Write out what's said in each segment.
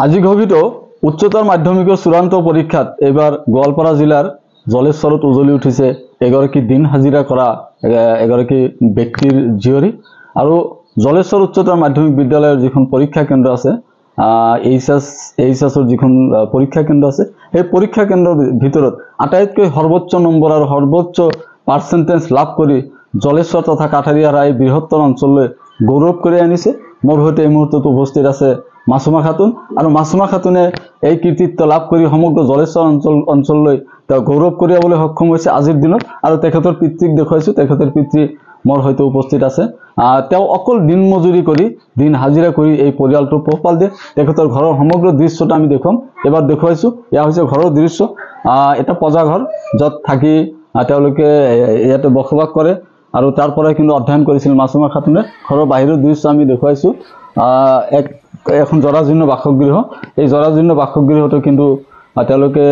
আজি ঘোষিত উচ্চতৰ মাধ্যমিকৰ চূড়ান্ত পৰীক্ষাত এবাৰ গোৱালপাৰা জিলাৰ জলেশ্বৰত উজলি উঠিছে এগৰাকী দিন হাজিৰা কৰা এগৰাকী ব্যক্তিৰ জীয়ৰী আৰু জলেশ্বৰ উচ্চতৰ মাধ্যমিক বিদ্যালয়ৰ যিখন পৰীক্ষা কেন্দ্ৰ আছে এইচএছৰ যিখন পৰীক্ষা কেন্দ্ৰ আছে এই পৰীক্ষা কেন্দ্ৰৰ ভিতৰত আটাইতকৈ সৰ্বোচ্চ নম্বৰ আৰু সৰ্বোচ্চ পাৰ্চেন্টেজ লাভ কৰি জলেশ্বৰ তথা কাঠাৰীয়া ৰায় বৃহত্তৰ অঞ্চললৈ গৌৰৱ কৰি আনিছে। মোৰ সৈতে এই মুহূৰ্তত উপস্থিত আছে মাছুমা খাতুন আৰু মাছুমা খাতুনে এই কৃতিত্ব লাভ কৰি সমগ্ৰ জলেশ্বৰ অঞ্চললৈ তেওঁ গৌৰৱ কঢ়িয়াবলৈ সক্ষম হৈছে আজিৰ দিনত আৰু তেখেতৰ পিতৃক দেখুৱাইছো তেখেতৰ পিতৃ মোৰ সৈতে উপস্থিত আছে। তেওঁ অকল দিন মজুৰি কৰি দিন হাজিৰা কৰি এই পৰিয়ালটো পোহপাল দিয়ে। তেখেতৰ ঘৰৰ সমগ্ৰ দৃশ্যটো আমি দেখুৱাম এবাৰ দেখুৱাইছো। এয়া হৈছে ঘৰৰ দৃশ্য। এটা পজা ঘৰ য'ত থাকি তেওঁলোকে ইয়াতে বসবাস কৰে আৰু তাৰ পৰাই কিন্তু অধ্যয়ন কৰিছিল মাছুমা খাতুনে। ঘৰৰ বাহিৰৰ দৃশ্য আমি দেখুৱাইছো। এখন জৰাজীৰ্ণ বাসগৃহ, এই জৰাজীৰ্ণ বাসগৃহটো কিন্তু তেওঁলোকে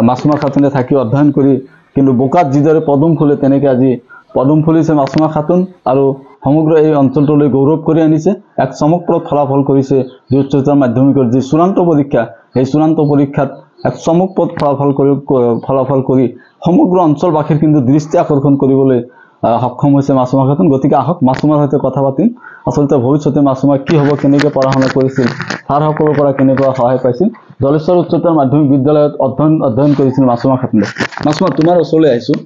মাছুমা খাতুনে থাকি অধ্যয়ন কৰি কিন্তু বোকাত যিদৰে পদুম ফুলে তেনেকৈ আজি পদুম ফুলিছে মাছুমা খাতুন আৰু সমগ্ৰ এই অঞ্চলটোলৈ গৌৰৱ কৰি আনিছে। এক চমকপ্ৰদ ফলাফল কৰিছে যি উচ্চতৰ মাধ্যমিকৰ যি চূড়ান্ত পৰীক্ষা এই চূড়ান্ত পৰীক্ষাত এক চমকপ্ৰদ ফলাফল কৰি সমগ্ৰ অঞ্চলবাসীৰ কিন্তু দৃষ্টি আকৰ্ষণ কৰিবলৈ সক্ষম হৈছে মাছুমা খাতুন। গতিকে আহক মাছুমাৰ সৈতে কথা পাতিম। আচলতে ভৱিষ্যতে মাছুমা কি হ'ব, কেনেকৈ পঢ়া শুনা কৰিছিল, ছাৰসকলৰ পৰা কেনেকুৱা সহায় পাইছিল, জলেশ্বৰ উচ্চতৰ মাধ্যমিক বিদ্যালয়ত অধ্যয়ন কৰিছিল মাছুমা খাতুনে। মাছুমা, তোমাৰ ওচৰলৈ আহিছোঁ।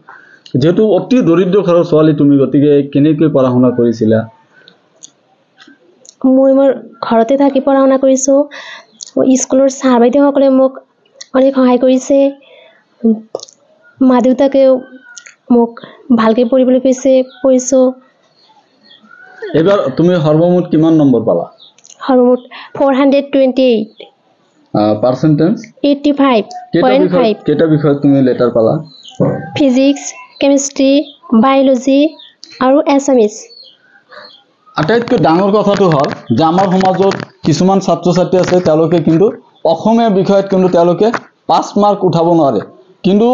যেহেতু অতি দৰিদ্ৰ ঘৰৰ ছোৱালী তুমি, গতিকে কেনেকৈ পঢ়া শুনা কৰিছিলা? মই মোৰ ঘৰতে থাকি পঢ়া শুনা কৰিছোঁ। স্কুলৰ ছাৰ বাইদেউসকলে মোক অনেক সহায় কৰিছে। মা দেউতাকেও মোক ভালকৈ পঢ়িবলৈ কৈছে, পঢ়িছোঁ। এবাৰ তুমি সৰ্বমুঠ কিমান নম্বৰ পালা? সৰ্বমুঠ 428 পাৰ্চেন্টেজ 85.5। কেইটা বিষয়ত তুমি লেটাৰ পালা? ফিজিক্স, কেমিষ্ট্ৰি, বায়'লজি আৰু এছামিছ। আটাইতকৈ ডাঙৰ কথাটো হ'ল যে আমাৰ সমাজত কিছুমান ছাত্ৰ ছাত্ৰী আছে তেওঁলোকে কিন্তু অসমীয়া বিষয়ত কিন্তু তেওঁলোকে 5 মাৰ্ক উঠাব নোৱাৰে, কিন্তু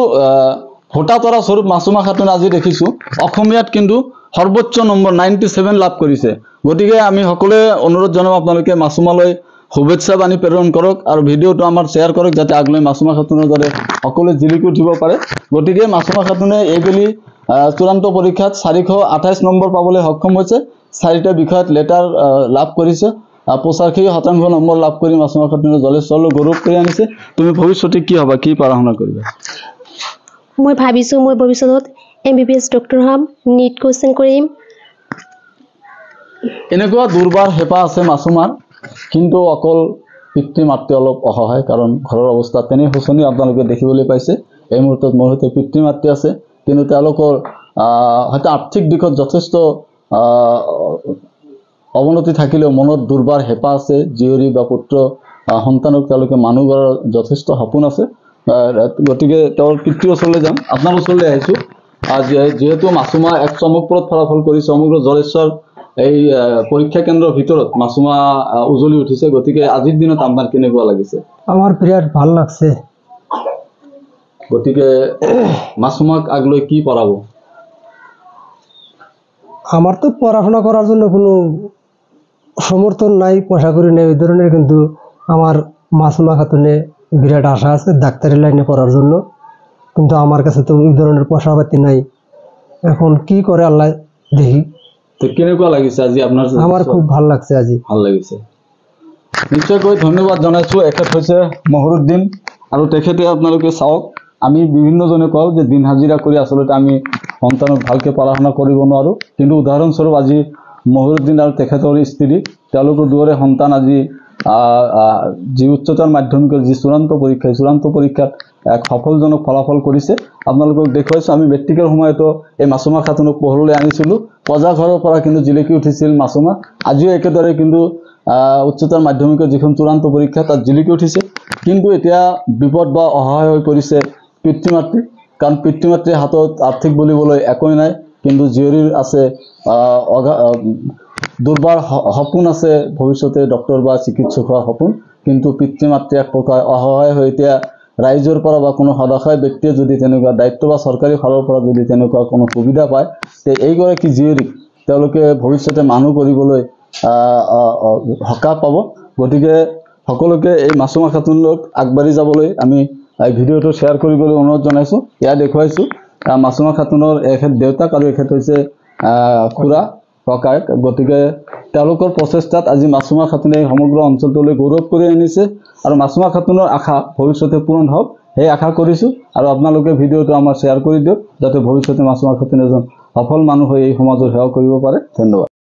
ভোটা তৰা স্বৰূপ মাছুমা খাতুন আজি দেখিছোঁ অসমীয়াত কিন্তু সৰ্বোচ্চ নম্বৰ 97 লাভ কৰিছে। গতিকে আমি সকলোৱে অনুৰোধ জনাম আপোনালোকে মাছুমালৈ শুভেচ্ছা বাণী প্ৰেৰণ কৰক আৰু ভিডিঅ'টো আমাৰ শ্বেয়াৰ কৰক যাতে আগলৈ মাছুমা খাতুনৰ দৰে সকলোৱে জিলিকি উঠিব পাৰে। গতিকে মাছুমা খাতুনে এইবেলি চূড়ান্ত পৰীক্ষাত 428 নম্বৰ পাবলৈ সক্ষম হৈছে। 4টা বিষয়ত লেটাৰ লাভ কৰিছে। 85% নম্বৰ লাভ কৰি মাছুমা খাতুনে জলেশ্বৰলৈ গৌৰৱ কৰি আনিছে। তুমি ভৱিষ্যতে কি হ'বা, কি পঢ়া শুনা কৰিবা? মই ভাবিছোঁ মই ভৱিষ্যতত MBBS ডক্টৰ হ'ম, নীট কোচিং কৰিম। এনেকুৱা দুৰ্বাৰ হেঁপাহ আছে মাছুমাৰ, কিন্তু অকল পিতৃ মাতৃ অলপ অসহায়, কাৰণ ঘৰৰ অৱস্থা তেনে শোচনীয় আপোনালোকে দেখিবলৈ পাইছে। এই মুহূৰ্তত মোৰ সৈতে পিতৃ মাতৃ আছে, কিন্তু তেওঁলোকৰ হয়তো আৰ্থিক দিশত যথেষ্ট অৱনতি থাকিলেও মনত দুৰ্বাৰ হেঁপাহ আছে। জীয়ৰী বা পুত্ৰ সন্তানক তেওঁলোকে মানুহ গঢ়াৰ যথেষ্ট সপোন আছে। গতিকে তেওঁৰ পিতৃৰ ওচৰলৈ যাম। আপোনাৰ ওচৰলৈ আহিছোঁ। যিহেতু মাছুমা এক চমকপ্ৰদ ফলাফল কৰিছে, সমগ্ৰ জলেশ্বৰ এই পৰীক্ষা কেন্দ্ৰৰ ভিতৰত মাছুমা উজলি উঠিছে। গতিকে আজিৰ দিনত আপোনাৰ কেনেকুৱা লাগিছে? আমার বিরাট ভাল লাগছে। গতিকে মাছুমাক আগলৈ কি পঢ়াব? আমার তো পড়াশোনা করার জন্য কোনো সমর্থন নাই, পয়সা করি নেই ওই ধরনের, কিন্তু আমার মাছুমা খাতুনে বিরাট আশা আছে ডাক্তারি লাইনে পড়ার জন্য, কিন্তু আমার কাছে তো ওই ধরনের পয়সা পাতি নাই। এখন কি করে আল্লাহ দেখি। তো কেনেকুৱা লাগিছে আজি আপোনাৰ? আমার খুব ভাল লাগছে আজি। ভাল লাগিছে। নিশ্চয়কৈ ধন্যবাদ জনাইছোঁ। এখেত হৈছে মহৰুদ্দিন আৰু তেখেতে আপোনালোকে চাওক, আমি বিভিন্নজনে কওঁ যে দিন হাজিৰা কৰি আচলতে আমি সন্তানক ভালকৈ পঢ়া শুনা কৰিব নোৱাৰোঁ, কিন্তু উদাহৰণস্বৰূপ আজি মহৰুদ্দিন আৰু তেখেতৰ স্ত্ৰী তেওঁলোকৰ দুয়োৰে সন্তান আজি যি উচ্চতৰ মাধ্যমিকৰ যি চূড়ান্ত পৰীক্ষাত এক সফলজনক ফলাফল কৰিছে। আপোনালোকক দেখুৱাইছোঁ। আমি মেট্ৰিকৰ সময়তো এই মাছুমা খাতুনক পোহৰলৈ আনিছিলোঁ। পজা ঘৰৰ পৰা কিন্তু জিলিকি উঠিছিল মাছুমা। আজিও একেদৰে কিন্তু উচ্চতৰ মাধ্যমিকৰ যিখন চূড়ান্ত পৰীক্ষা তাত জিলিকি উঠিছে। কিন্তু এতিয়া বিপদ বা অসহায় হৈ পৰিছে পিতৃ মাতৃ, কাৰণ পিতৃ মাতৃৰ হাতত আৰ্থিক বুলিবলৈ একোৱেই নাই, কিন্তু জীয়ৰীৰ আছে দুৰ্বাৰ সপোন আছে ভৱিষ্যতে ডক্টৰ বা চিকিৎসক হোৱাৰ সপোন, কিন্তু পিতৃ মাতৃ এক প্ৰকাৰ অসহায় হৈ এতিয়া ৰাইজৰ পৰা বা কোনো সদস্য ব্যক্তিয়ে যদি তেনেকুৱা দায়িত্ব বা চৰকাৰী ফালৰ পৰা যদি তেনেকুৱা কোনো সুবিধা পায়, তে এইগৰাকী জীয়ৰীক তেওঁলোকে ভৱিষ্যতে মানুহ কৰিবলৈ সকাহ পাব। গতিকে সকলোকে এই মাছুমা খাতুনক আগবাঢ়ি যাবলৈ আমি এই ভিডিঅ'টো শ্বেয়াৰ কৰিবলৈ অনুৰোধ জনাইছোঁ। ইয়াত দেখুৱাইছোঁ মাছুমা খাতুনৰ এখেত দেউতাক আৰু এখেত হৈছে খুৰা ককায়েক। গতিকে তেওঁলোকৰ প্ৰচেষ্টাত আজি মাছুমা খাতুনে সমগ্ৰ অঞ্চলটোলৈ গৌৰৱ কৰি আনিছে আৰু মাছুমা খাতুনৰ আশা ভৱিষ্যতে পূৰণ হওক সেই আশা কৰিছোঁ। আৰু আপোনালোকে ভিডিঅ'টো আমাৰ শ্বেয়াৰ কৰি দিয়ক যাতে ভৱিষ্যতে মাছুমা খাতুন এজন সফল মানুহ হৈ এই সমাজৰ সেৱা কৰিব পাৰে। ধন্যবাদ।